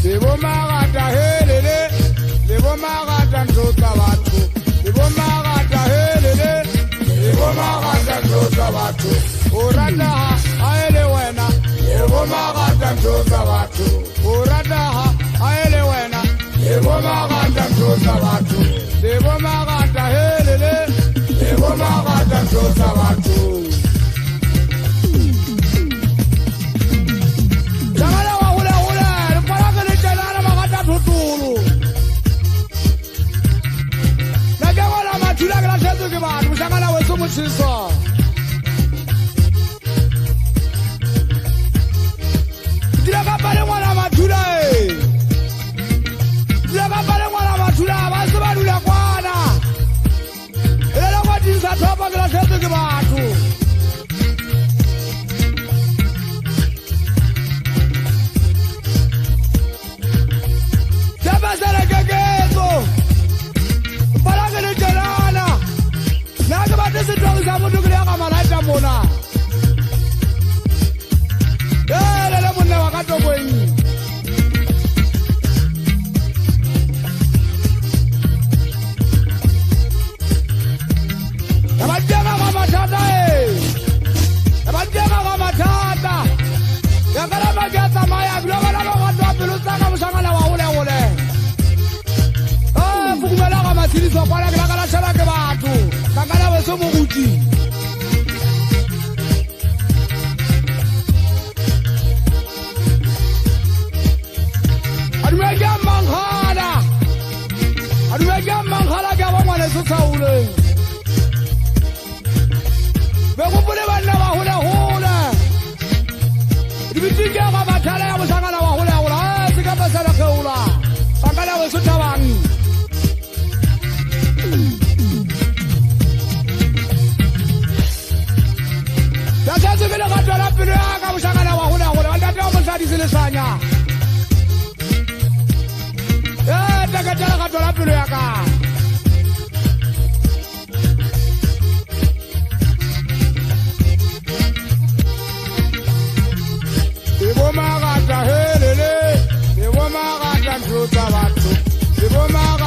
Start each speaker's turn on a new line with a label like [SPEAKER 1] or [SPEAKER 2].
[SPEAKER 1] Lebo magata helele, lebo magata ndoka watu. Lebo magata helele, lebo magata ndoka watu. Urada aele wena, lebo magata ndoka watu. Urada aele wena, lebo magata ndoka watu. Lebo magata helele, lebo magata ndoka watu. Musangana weso muchiso Diraka pale mwana matula Diraka pale mwana matula Basu badula kwana Elele kwa jinsa topa kila setu kibatu Jaba sere kekezo Palagele jelana Naga bate se dong sa mudu kaya kamalaita mona. Lele muna wakato kwenye. Nabajenga kama tata Nabajenga kama tata. Yakala mageta maya bila wala wakato pilusa kama shangala wa ule. Fukumela kama siliso kwa kala chala ke batu. Kangala weso muguti. Aduwega manghala kya mwana susaule. Bekupule bana hula. Dibitinga kama tala ya musangala wa hula. Sikapa sana keula. Kangala weso tawangi. Sasa vile katoa la pili aka mshangana wa hula wanataka msadi zile sanya. Takatala katoa la pili aka. Lebo magata helele, lebo magata ndoka watu. Lebo magata